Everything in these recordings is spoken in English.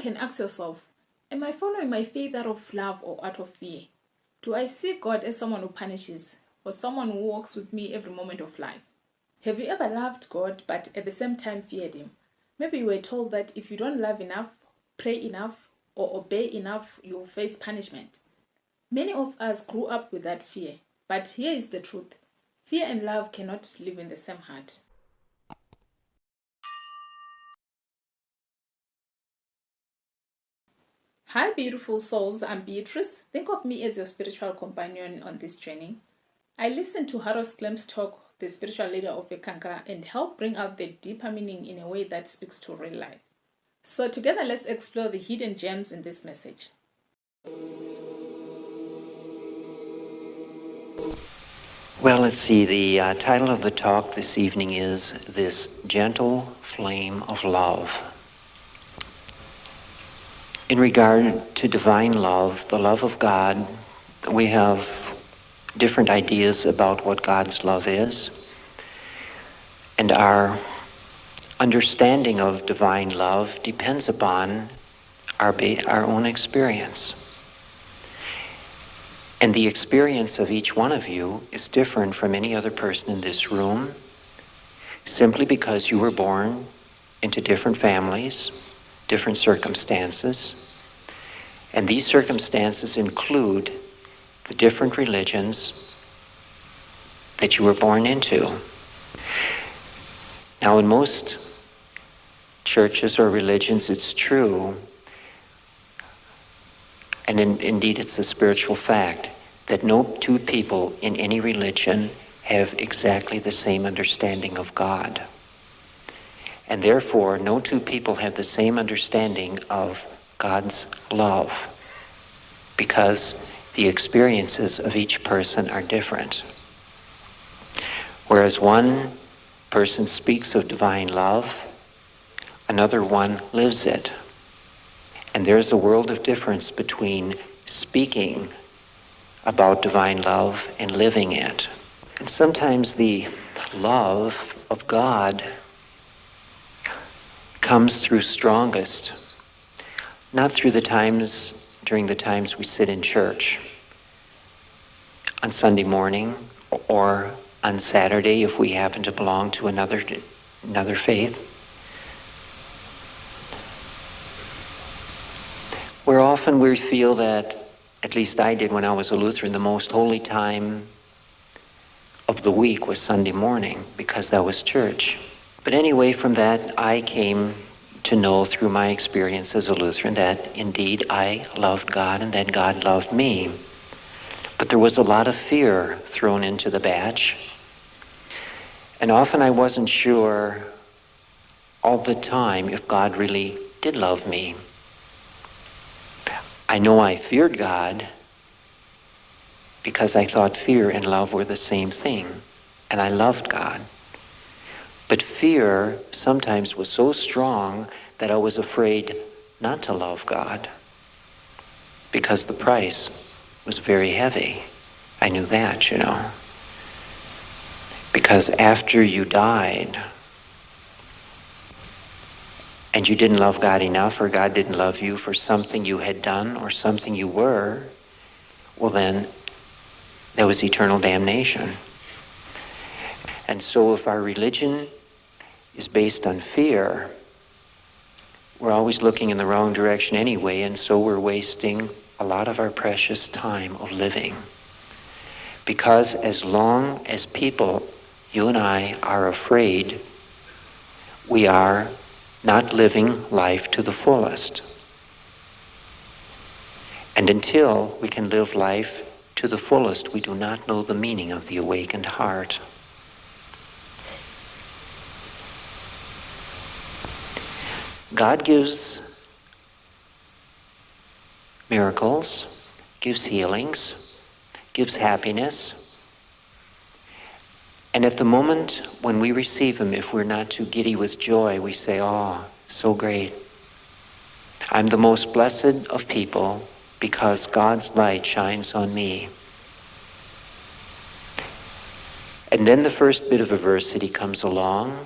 can ask yourself, am I following my faith out of love or out of fear? Do I see God as someone who punishes or someone who walks with me every moment of life? Have you ever loved God but at the same time feared Him? Maybe you were told that if you don't love enough, pray enough, or obey enough, you'll face punishment. Many of us grew up with that fear, but here is the truth. Fear and love cannot live in the same heart. Hi, beautiful souls. I'm Beatrice. Think of me as your spiritual companion on this journey. I listened to Harold Klemp's talk, the spiritual leader of Eckankar, and help bring out the deeper meaning in a way that speaks to real life. So together, let's explore the hidden gems in this message. Well, let's see. The title of the talk this evening is This Gentle Flame of Love. In regard to divine love, the love of God, we have different ideas about what God's love is. And our understanding of divine love depends upon our own experience. And the experience of each one of you is different from any other person in this room, simply because you were born into different families, different circumstances, and these circumstances include the different religions that you were born into. Now, in most churches or religions, it's true, and indeed it's a spiritual fact, that no two people in any religion have exactly the same understanding of God. And therefore, no two people have the same understanding of God's love, because the experiences of each person are different. Whereas one person speaks of divine love, another one lives it. And there's a world of difference between speaking about divine love and living it. And sometimes the love of God comes through strongest, not through during the times we sit in church, on Sunday morning, or on Saturday if we happen to belong to another faith, where often we feel that, at least I did when I was a Lutheran, the most holy time of the week was Sunday morning, because that was church. But anyway, from that I came to know through my experience as a Lutheran that indeed I loved God and that God loved me. But there was a lot of fear thrown into the batch. And often I wasn't sure all the time if God really did love me. I know I feared God because I thought fear and love were the same thing, and I loved God. But fear sometimes was so strong that I was afraid not to love God, because the price was very heavy. I knew that, Because after you died, and you didn't love God enough, or God didn't love you for something you had done or something you were, well then, there was eternal damnation. And so if our religion is based on fear, we're always looking in the wrong direction anyway, and so we're wasting a lot of our precious time of living. Because as long as people, you and I, are afraid, we are not living life to the fullest. And until we can live life to the fullest, we do not know the meaning of the awakened heart. God gives miracles, gives healings, gives happiness. And at the moment when we receive Him, if we're not too giddy with joy, we say, "Oh, so great. I'm the most blessed of people because God's light shines on me." And then the first bit of adversity comes along,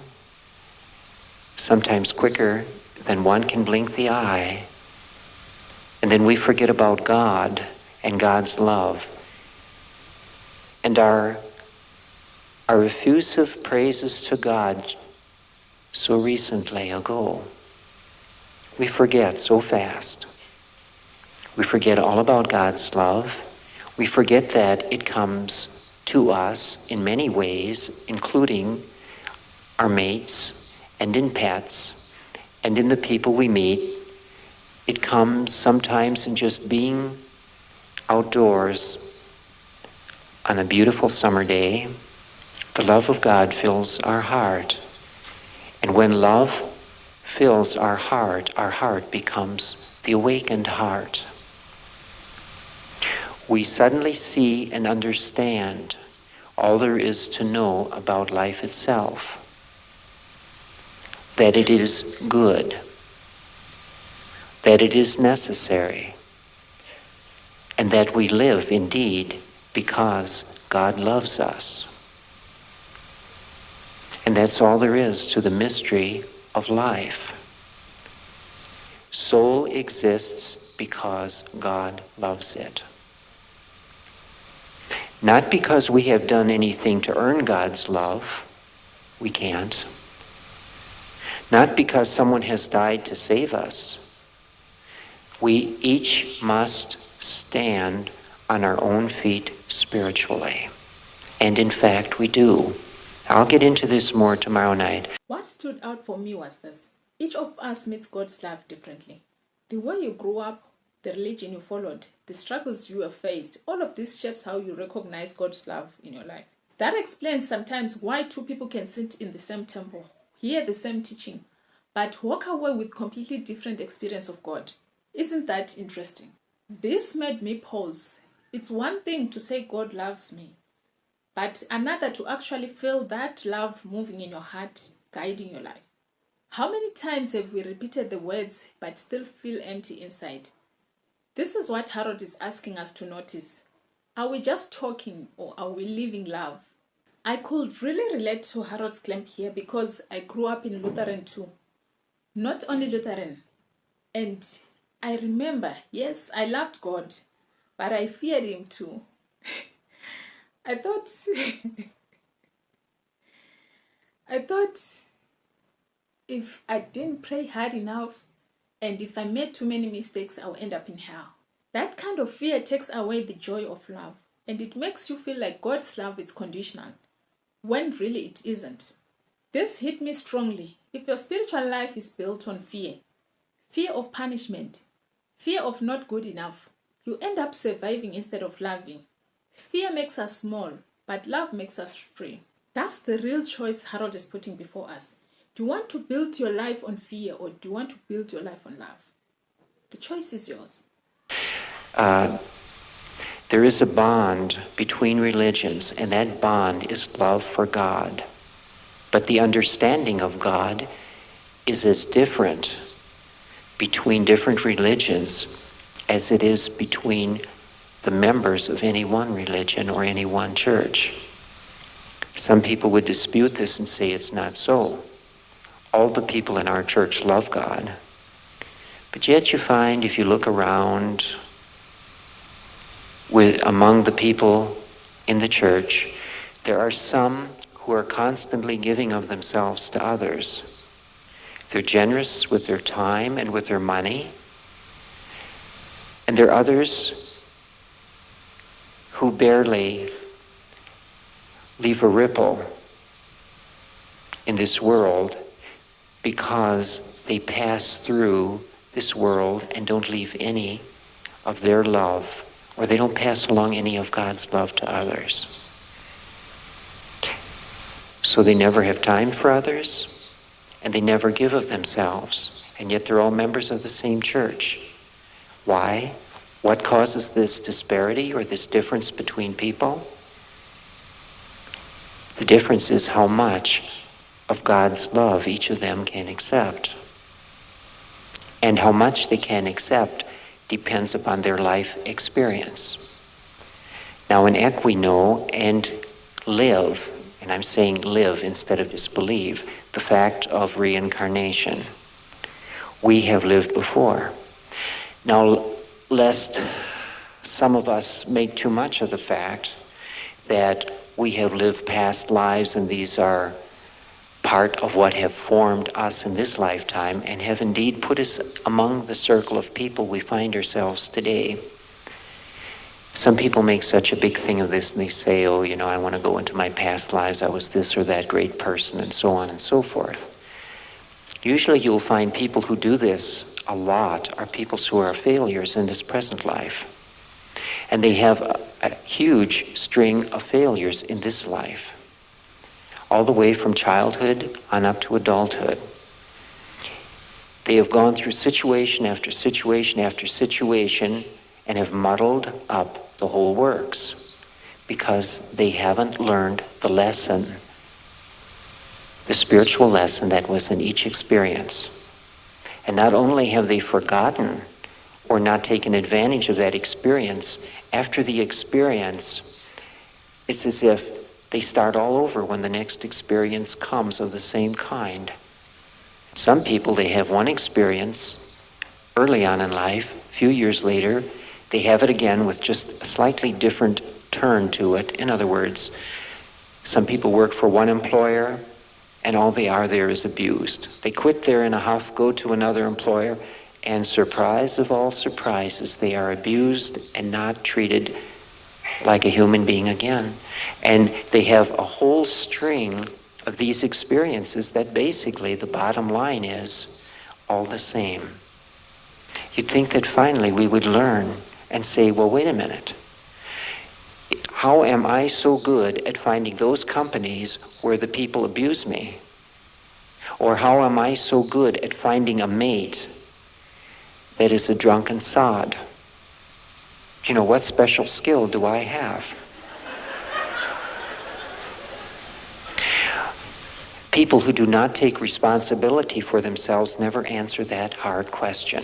sometimes quicker than one can blink the eye, And then we forget about God and God's love. And our effusive praises to God so recently ago, we forget so fast. We forget all about God's love. We forget that it comes to us in many ways, including our mates and in pets and in the people we meet. It comes sometimes in just being outdoors on a beautiful summer day. The love of God fills our heart. And when love fills our heart becomes the awakened heart. We suddenly see and understand all there is to know about life itself. That it is good. That it is necessary. And that we live indeed because God loves us. And that's all there is to the mystery of life. Soul exists because God loves it. Not because we have done anything to earn God's love. We can't. Not because someone has died to save us. We each must stand on our own feet spiritually. And in fact, we do. I'll get into this more tomorrow night. What stood out for me was this. Each of us meets God's love differently. The way you grew up, the religion you followed, the struggles you have faced, all of this shapes how you recognize God's love in your life. That explains sometimes why two people can sit in the same temple, hear the same teaching, but walk away with completely different experience of God. Isn't that interesting? This made me pause. It's one thing to say God loves me, but another to actually feel that love moving in your heart, guiding your life. How many times have we repeated the words but still feel empty inside? This is what Harold is asking us to notice. Are we just talking or are we living love? I could really relate to Harold Klemp here because I grew up in Lutheran too. Not only Lutheran. And I remember, yes, I loved God, but I feared him too. I thought if I didn't pray hard enough and if I made too many mistakes, I'll end up in hell. That kind of fear takes away the joy of love, and it makes you feel like God's love is conditional, when really it isn't. This hit me strongly. If your spiritual life is built on fear of punishment, fear of not good enough, you end up surviving instead of loving. Fear makes us small, but love makes us free. That's the real choice Harold is putting before us. Do you want to build your life on fear or do you want to build your life on love? The choice is yours. There is a bond between religions, and that bond is love for God. But the understanding of God is as different between different religions as it is between the members of any one religion or any one church. Some people would dispute this and say it's not so. All the people in our church love God. But yet you find, if you look around among the people in the church, there are some who are constantly giving of themselves to others. They're generous with their time and with their money. And there are others who barely leave a ripple in this world because they pass through this world and don't leave any of their love, or they don't pass along any of God's love to others. So they never have time for others, and they never give of themselves, and yet they're all members of the same church. Why? What causes this disparity or this difference between people? The difference is how much of God's love each of them can accept. And how much they can accept depends upon their life experience. Now in Eck we know and live, and I'm saying live instead of disbelieve, the fact of reincarnation. We have lived before. Now lest some of us make too much of the fact that we have lived past lives and these are part of what have formed us in this lifetime and have indeed put us among the circle of people we find ourselves today. Some people make such a big thing of this and they say, oh, you know, I want to go into my past lives, I was this or that great person, and so on and so forth. Usually you'll find people who do this a lot are people who are failures in this present life. And they have a huge string of failures in this life, all the way from childhood on up to adulthood. They have gone through situation after situation after situation and have muddled up the whole works because they haven't learned the lesson, the spiritual lesson that was in each experience. And not only have they forgotten or not taken advantage of that experience, after the experience, it's as if they start all over when the next experience comes of the same kind. Some people, they have one experience early on in life, a few years later, they have it again with just a slightly different turn to it. In other words, some people work for one employer and all they are there is abused. They quit there in a huff, go to another employer, and surprise of all surprises, they are abused and not treated like a human being again. And they have a whole string of these experiences that basically the bottom line is all the same. You'd think that finally we would learn and say, well, wait a minute. How am I so good at finding those companies where the people abuse me? Or how am I so good at finding a mate that is a drunken sod? You know, what special skill do I have? People who do not take responsibility for themselves never answer that hard question.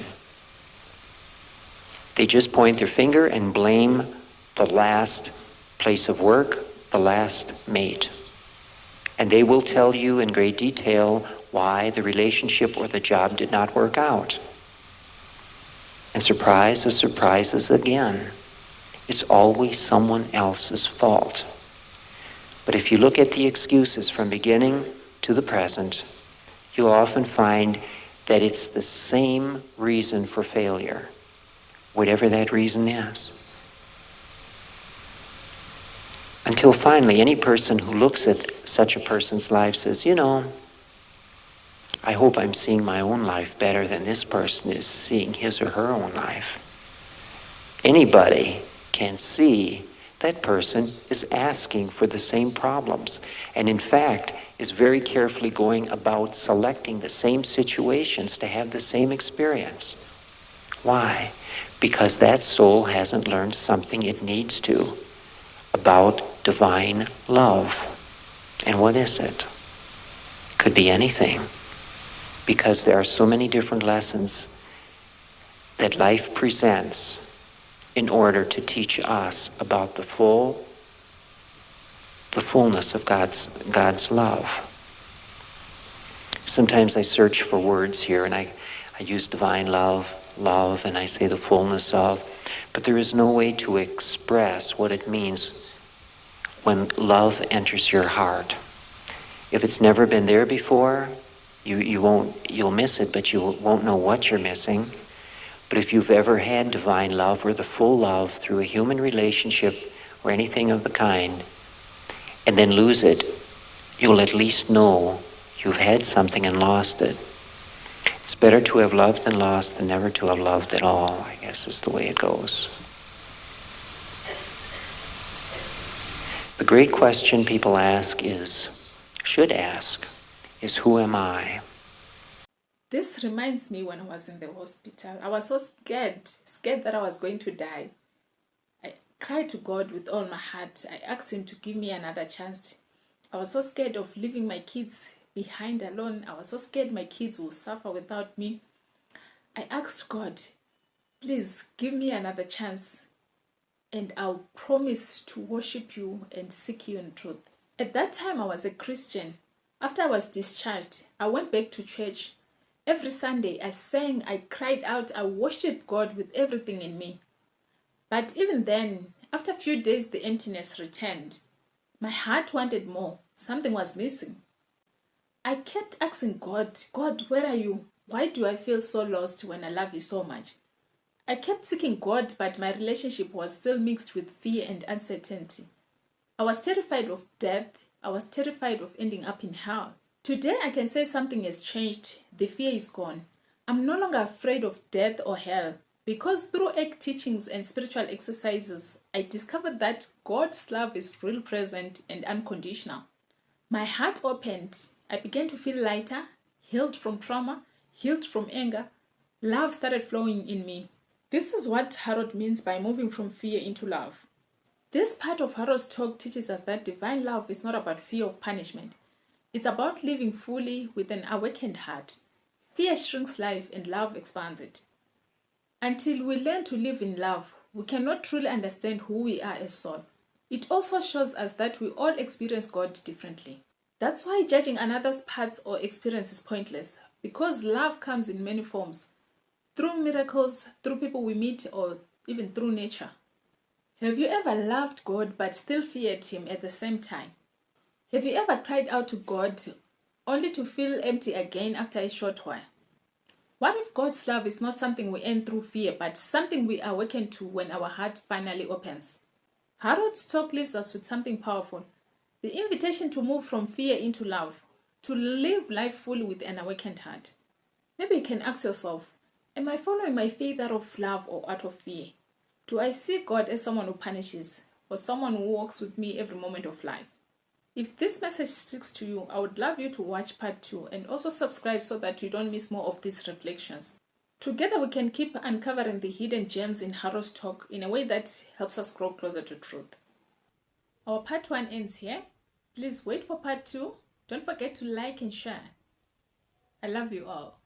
They just point their finger and blame the last place of work, the last mate. And they will tell you in great detail why the relationship or the job did not work out. And surprise of surprises again, it's always someone else's fault. But if you look at the excuses from beginning to the present, you'll often find that it's the same reason for failure, whatever that reason is. Until finally, any person who looks at such a person's life says, you know, I hope I'm seeing my own life better than this person is seeing his or her own life. Anybody can see that person is asking for the same problems, and in fact is very carefully going about selecting the same situations to have the same experience. Why? Because that soul hasn't learned something it needs to about divine love. And what is it? It could be anything. Because there are so many different lessons that life presents in order to teach us about the fullness of God's love. Sometimes I search for words here and I use divine love, and I say the fullness of, but there is no way to express what it means when love enters your heart. If it's never been there before, you'll miss it, but you won't know what you're missing. But if you've ever had divine love or the full love through a human relationship or anything of the kind, and then lose it, you'll at least know you've had something and lost it. It's better to have loved and lost than never to have loved at all, I guess is the way it goes. The great question people should ask, is who am I? This reminds me when I was in the hospital. I was so scared that I was going to die. I cried to God with all my heart. I asked him to give me another chance. I was so scared of leaving my kids behind alone. I was so scared my kids will suffer without me. I asked God, please give me another chance and I'll promise to worship you and seek you in truth. At that time, I was a Christian. After I was discharged, I went back to church Every Sunday I sang, I cried out, I worshiped God with everything in me. But even then, after a few days, the emptiness returned. My heart wanted more. Something was missing. I kept asking God, God, where are you? Why do I feel so lost when I love you so much? I kept seeking God, but my relationship was still mixed with fear and uncertainty. I was terrified of death. I was terrified of ending up in hell. Today I can say something has changed. The fear is gone. I'm no longer afraid of death or hell because through egg teachings and spiritual exercises, I discovered that God's love is real, present, and unconditional. My heart opened. I began to feel lighter, healed from trauma, healed from anger. Love started flowing in me. This is what Harold means by moving from fear into love. This part of Harold's talk teaches us that divine love is not about fear of punishment. It's about living fully with an awakened heart. Fear shrinks life and love expands it. Until we learn to live in love, we cannot truly understand who we are as soul. It also shows us that we all experience God differently. That's why judging another's paths or experience is pointless, because love comes in many forms, through miracles, through people we meet, or even through nature. Have you ever loved God but still feared Him at the same time? Have you ever cried out to God only to feel empty again after a short while? What if God's love is not something we earn through fear, but something we awaken to when our heart finally opens? Harold's talk leaves us with something powerful. The invitation to move from fear into love, to live life fully with an awakened heart. Maybe you can ask yourself, am I following my faith out of love or out of fear? Do I see God as someone who punishes or someone who walks with me every moment of life? If this message speaks to you, I would love you to watch part 2 and also subscribe so that you don't miss more of these reflections. Together we can keep uncovering the hidden gems in Harold's talk in a way that helps us grow closer to truth. Our part 1 ends here. Please wait for part 2. Don't forget to like and share. I love you all.